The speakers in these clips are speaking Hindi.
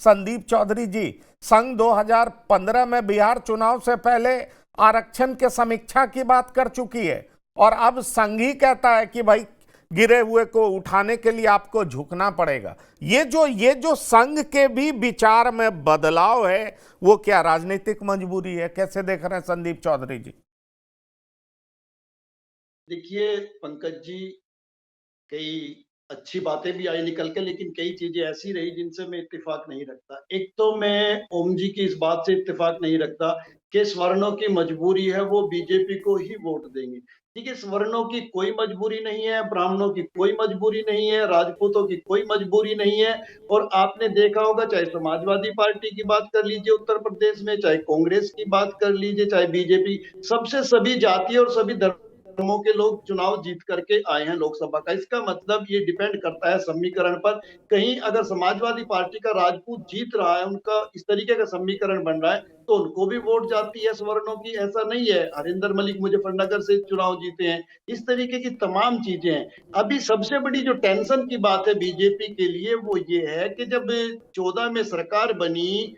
संदीप चौधरी जी, संघ 2015 में बिहार चुनाव से पहले आरक्षण के समीक्षा की बात कर चुकी है और अब संघ ही कहता है कि भाई गिरे हुए को उठाने के लिए आपको झुकना पड़ेगा। ये जो संघ के भी विचार में बदलाव है, वो क्या राजनीतिक मजबूरी है? कैसे देख रहे हैं संदीप चौधरी जी? देखिए पंकज जी, कई अच्छी बातें भी आई निकल के, लेकिन कई चीजें ऐसी रही जिनसे मैं इत्तेफाक नहीं रखता। एक तो मैं ओम जी की इस बात से इत्तेफाक नहीं रखता कि सवर्णों की मजबूरी है वो बीजेपी को ही वोट देंगे। ठीक है, सवर्णों की कोई मजबूरी नहीं है, ब्राह्मणों की कोई मजबूरी नहीं है, राजपूतों की कोई मजबूरी नहीं है। और आपने देखा होगा, चाहे समाजवादी पार्टी की बात कर लीजिए उत्तर प्रदेश में, चाहे कांग्रेस की बात कर लीजिए, चाहे बीजेपी, सबसे सभी जाति और सभी धर्मों के लोग चुनाव जीत करके आए हैं लोकसभा का। इसका मतलब ये डिपेंड करता है समीकरण पर। कहीं अगर समाजवादी पार्टी का राजपूत जीत रहा है, उनका इस तरीके का समीकरण बन रहा है, तो उनको भी वोट जाती है सवर्णों की, ऐसा नहीं है। हरिंदर मलिक मुजफ्फरनगर से चुनाव जीते हैं। इस तरीके की तमाम चीजें हैं। अभी सबसे बड़ी जो टेंशन की बात है बीजेपी के लिए वो ये है कि जब 14 में सरकार बनी,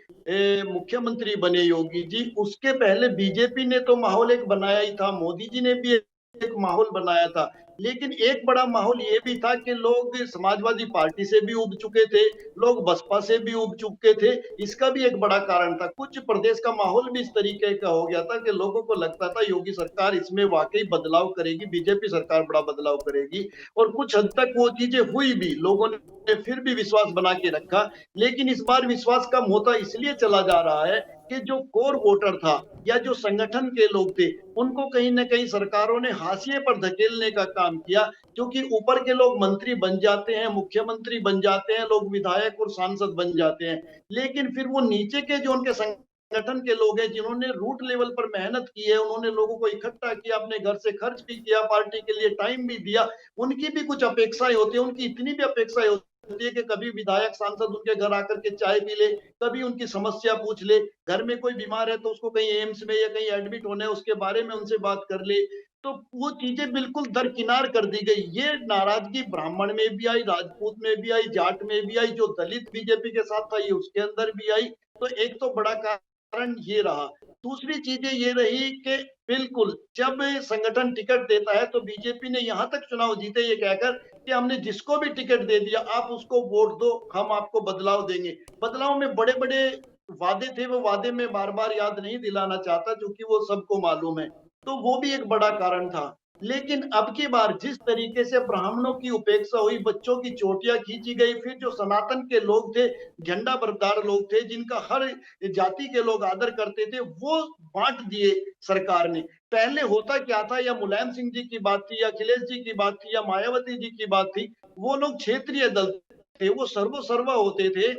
मुख्यमंत्री बने योगी जी, उसके पहले बीजेपी ने तो माहौल एक बनाया ही था, मोदी जी ने भी एक माहौल बनाया था। लेकिन एक बड़ा माहौल ये भी था कि लोग समाजवादी पार्टी से भी उब चुके थे, लोग बसपा से भी उब चुके थे। इसका भी एक बड़ा कारण था। कुछ प्रदेश का माहौल भी इस तरीके का हो गया था कि लोगों को लगता था योगी सरकार इसमें वाकई बदलाव करेगी, बीजेपी सरकार बड़ा बदलाव करेगी। और कुछ हद तक वो चीजें हुई भी, लोगों ने फिर भी विश्वास बना के रखा। लेकिन इस बार विश्वास कम होता इसलिए चला जा रहा है कि जो कोर वोटर था या जो संगठन के लोग थे, उनको कहीं ना कहीं सरकारों ने हाशिए पर धकेलने का काम किया। क्योंकि ऊपर के लोग मंत्री बन जाते हैं, मुख्यमंत्री बन जाते हैं, लोग विधायक और सांसद बन जाते हैं, लेकिन फिर वो नीचे के जो उनके संगठन के लोग हैं, जिन्होंने रूट लेवल पर मेहनत की है, उन्होंने लोगों को इकट्ठा किया, अपने घर से खर्च भी किया, पार्टी के लिए टाइम भी दिया, उनकी भी कुछ अपेक्षाएं होती है। उनकी इतनी भी अपेक्षाएं होती है कि कभी विधायक सांसद उनके घर आकर के चाय पी ले, कभी उनकी समस्या पूछ ले, घर में कोई बीमार है तो उसको कहीं एम्स में या कहीं एडमिट होना है, उसके बारे में उनसे बात कर ले। तो वो चीजें बिल्कुल दरकिनार कर दी गई। ये नाराजगी ब्राह्मण में भी आई, राजपूत में भी आई, जाट में भी आई, जो दलित बीजेपी के साथ था ये उसके अंदर भी आई। तो एक तो बड़ा कारण ये रहा। दूसरी चीजें ये रही कि बिल्कुल जब संगठन टिकट देता है तो बीजेपी ने यहां तक चुनाव जीते ये कहकर कि हमने जिसको भी टिकट दे दिया आप उसको वोट दो, हम आपको बदलाव देंगे। बदलाव में बड़े बड़े वादे थे, वो वादे में बार बार याद नहीं दिलाना चाहता क्योंकि वो सबको मालूम है। तो वो भी एक बड़ा कारण था। लेकिन अब की बार जिस तरीके से ब्राह्मणों की उपेक्षा हुई, बच्चों की चोटियां खींची गई, फिर जो सनातन के लोग थे, झंडा बरदार लोग थे, जिनका हर जाति के लोग आदर करते थे, वो बांट दिए सरकार ने। पहले होता क्या था, या मुलायम सिंह जी की बात थी, या अखिलेश जी की बात थी, या मायावती जी की बात थी, वो लोग क्षेत्रीय दल थे, वो सर्वसर्वा होते थे।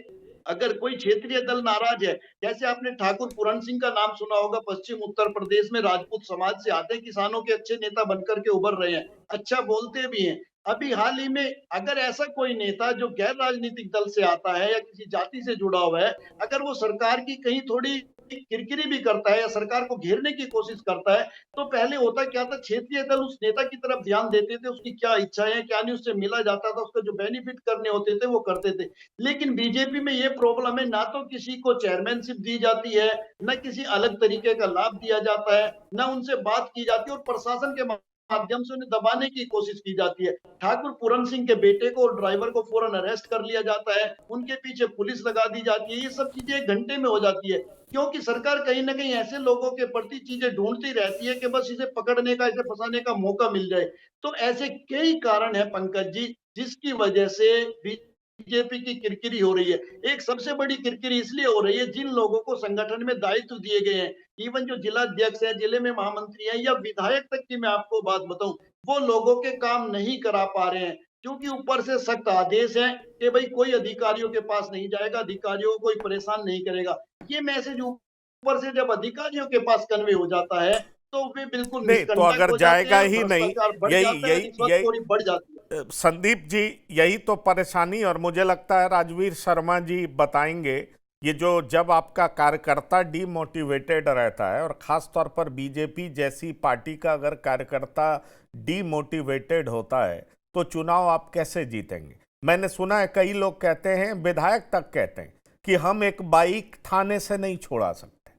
अगर कोई क्षेत्रीय दल नाराज है, जैसे आपने ठाकुर पूरन सिंह का नाम सुना होगा, पश्चिम उत्तर प्रदेश में राजपूत समाज से आते, किसानों के अच्छे नेता बनकर के उभर रहे हैं, अच्छा बोलते भी हैं। अभी हाल ही में अगर ऐसा कोई नेता जो गैर राजनीतिक दल से आता है या किसी जाति से जुड़ा हुआ है, अगर वो सरकार की कहीं थोड़ी किरकिरी भी करता है या सरकार को घेरने की कोशिश करता है, तो पहले होता क्या था, क्षेत्रीय दल उस नेता की तरफ ध्यान देते थे, उसकी क्या इच्छाएं हैं क्या नहीं, उससे मिला जाता था, उसका जो बेनिफिट करने होते थे वो करते थे। लेकिन बीजेपी में ये प्रॉब्लम है, ना तो किसी को चेयरमैनशिप दी जाती है, ना किसी अलग तरीके का लाभ दिया जाता है, ना उनसे बात की जाती है, और प्रशासन के माध्यम से उन्हें दबाने की कोशिश की जाती है। ठाकुर पूरन सिंह के बेटे को और ड्राइवर को फौरन अरेस्ट कर लिया जाता है, उनके पीछे पुलिस लगा दी जाती है। ये सब चीजें एक घंटे में हो जाती है, क्योंकि सरकार कहीं ना कहीं ऐसे लोगों के प्रति चीजें ढूंढती रहती है कि बस इसे पकड़ने का, इसे फंसाने का मौका मिल जाए। तो ऐसे कई कारण है पंकज जी, जिसकी वजह से बीजेपी की किरकिरी हो रही है। एक सबसे बड़ी किरकिरी इसलिए हो रही है, जिन लोगों को संगठन में दायित्व दिए गए हैं, इवन जो जिला अध्यक्ष है, जिले में महामंत्री है, या विधायक तक की मैं आपको बात बताऊं, वो लोगों के काम नहीं करा पा रहे हैं, क्योंकि ऊपर से सख्त आदेश है कि भाई कोई अधिकारियों के पास नहीं जाएगा, अधिकारियों को कोई परेशान नहीं करेगा। ये मैसेज ऊपर से जब अधिकारियों के पास कन्वे हो जाता है, तो वे बिल्कुल नहीं तो निष्कंटक अगर हो जाते हैं जाएगा और ही नहीं, भ्रष्टाचार बढ़ यही जाता है, यही यही रिश्वतखोरी बढ़ जाती है। संदीप जी, यही तो परेशानी, और मुझे लगता है राजवीर शर्मा जी बताएंगे। ये जो जब आपका कार्यकर्ता डीमोटिवेटेड रहता है, और खास तौर पर बीजेपी जैसी पार्टी का अगर कार्यकर्ता डीमोटिवेटेड होता है, तो चुनाव आप कैसे जीतेंगे? मैंने सुना है कई लोग कहते हैं, विधायक तक कहते हैं कि हम एक बाइक थाने से नहीं छोड़ा सकते।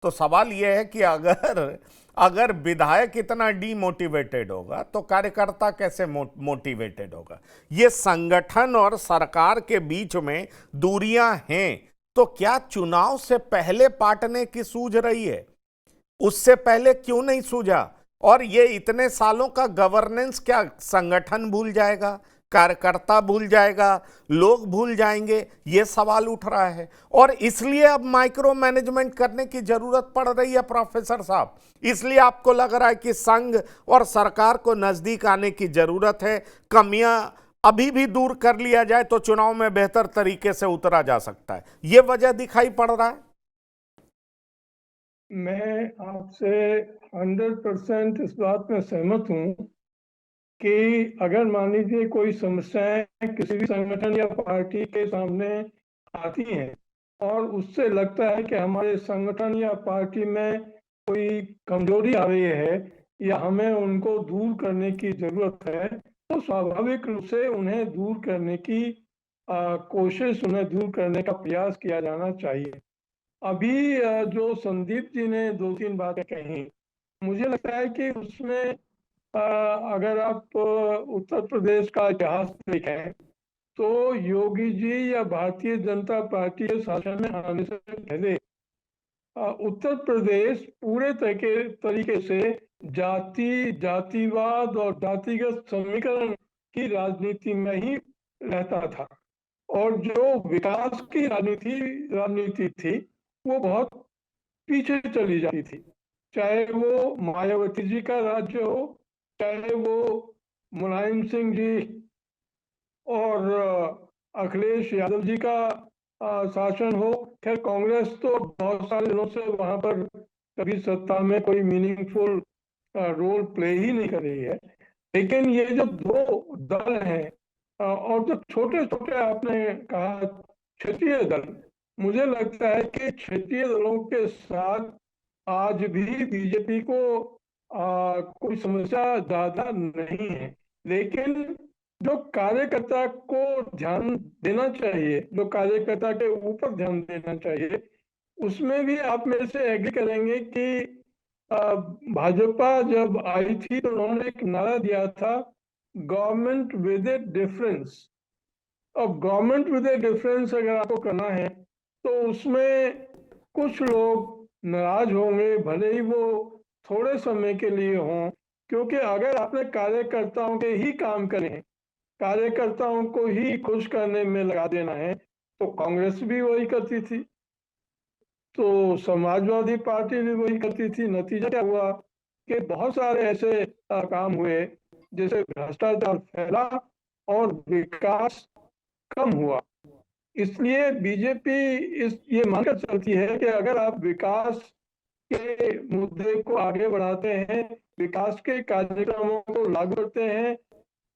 तो सवाल यह है कि अगर विधायक इतना डीमोटिवेटेड होगा तो कार्यकर्ता कैसे मोटिवेटेड होगा। ये संगठन और सरकार के बीच में दूरियां हैं, तो क्या चुनाव से पहले पाटने की सूझ रही है? उससे पहले क्यों नहीं सूझा? और ये इतने सालों का गवर्नेंस क्या संगठन भूल जाएगा, कार्यकर्ता भूल जाएगा, लोग भूल जाएंगे? ये सवाल उठ रहा है और इसलिए अब माइक्रो मैनेजमेंट करने की जरूरत पड़ रही है प्रोफेसर साहब। इसलिए आपको लग रहा है कि संघ और सरकार को नजदीक आने की जरूरत है, कमियां अभी भी दूर कर लिया जाए तो चुनाव में बेहतर तरीके से उतरा जा सकता है। ये वजह दिखाई पड़ रहा है। मैं आपसे 100% इस बात में सहमत हूं कि अगर मान लीजिए कोई समस्याएं किसी भी संगठन या पार्टी के सामने आती हैं और उससे लगता है कि हमारे संगठन या पार्टी में कोई कमजोरी आ रही है या हमें उनको दूर करने की जरूरत है, तो स्वाभाविक रूप से उन्हें दूर करने की कोशिश, उन्हें दूर करने का प्रयास किया जाना चाहिए। अभी जो संदीप जी ने 2-3 बातें कही, मुझे लगता है कि उसमें अगर आप उत्तर प्रदेश का इतिहास देखें तो योगी जी या भारतीय जनता पार्टी के शासन में आने से पहले उत्तर प्रदेश पूरे तरीके से जातिवाद और जातिगत समीकरण की राजनीति में ही रहता था और जो विकास की राजनीति थी वो बहुत पीछे चली जाती थी। चाहे वो मायावती जी का राज्य हो, चाहे वो मुलायम सिंह जी और अखिलेश यादव जी का शासन हो। खैर कांग्रेस तो बहुत सारे दिनों से वहां पर कभी सत्ता में कोई मीनिंगफुल रोल प्ले ही नहीं कर रही है। लेकिन ये जो दो दल हैं और जो छोटे छोटे आपने कहा क्षेत्रीय दल, मुझे लगता है कि क्षेत्रीय दलों के साथ आज भी बीजेपी को कोई समस्या ज्यादा नहीं है। लेकिन जो कार्यकर्ता को ध्यान देना चाहिए, जो कार्यकर्ता के ऊपर ध्यान देना चाहिए, उसमें भी आप मेरे से एग्री करेंगे कि भाजपा जब आई थी तो उन्होंने एक नारा दिया था, गवर्नमेंट विद ए डिफरेंस। अब गवर्नमेंट विद ए डिफरेंस अगर आपको करना है तो उसमें कुछ लोग नाराज होंगे, भले ही वो थोड़े समय के लिए हों, क्योंकि अगर आपने कार्यकर्ताओं के ही काम करें, कार्यकर्ताओं को ही खुश करने में लगा देना है, तो कांग्रेस भी वही करती थी, तो समाजवादी पार्टी भी वही करती थी। नतीजा क्या हुआ कि बहुत सारे ऐसे काम हुए जैसे भ्रष्टाचार फैला और विकास कम हुआ। इसलिए बीजेपी ये मानकर चलती है कि अगर आप विकास के मुद्दे को आगे बढ़ाते हैं, विकास के कार्यक्रमों को लागू करते हैं,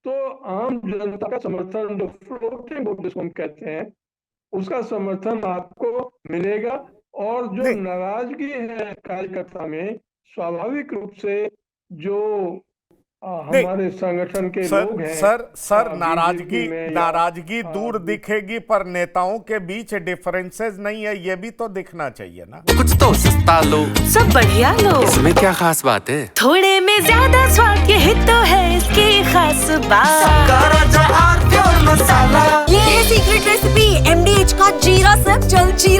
तो आम जनता का समर्थन, जो फ्लोटिंग वोट जिसको हम कहते हैं, उसका समर्थन आपको मिलेगा। और जो नाराजगी है कार्यकर्ता में, स्वाभाविक रूप से जो हमारे संगठन के लोग हैं, सर नाराजगी दूर दिखेगी पर नेताओं के बीच डिफरेंसेस नहीं है, ये भी तो दिखना चाहिए ना। कुछ तो सस्ता लो, सब बढ़िया लो, इसमें क्या खास बात है? थोड़े में ज्यादा स्वाद, यही तो है इसकी खास बात। मसाला ये है सीक्रेट रेसिपी MDH का जीरा से जलजीरा।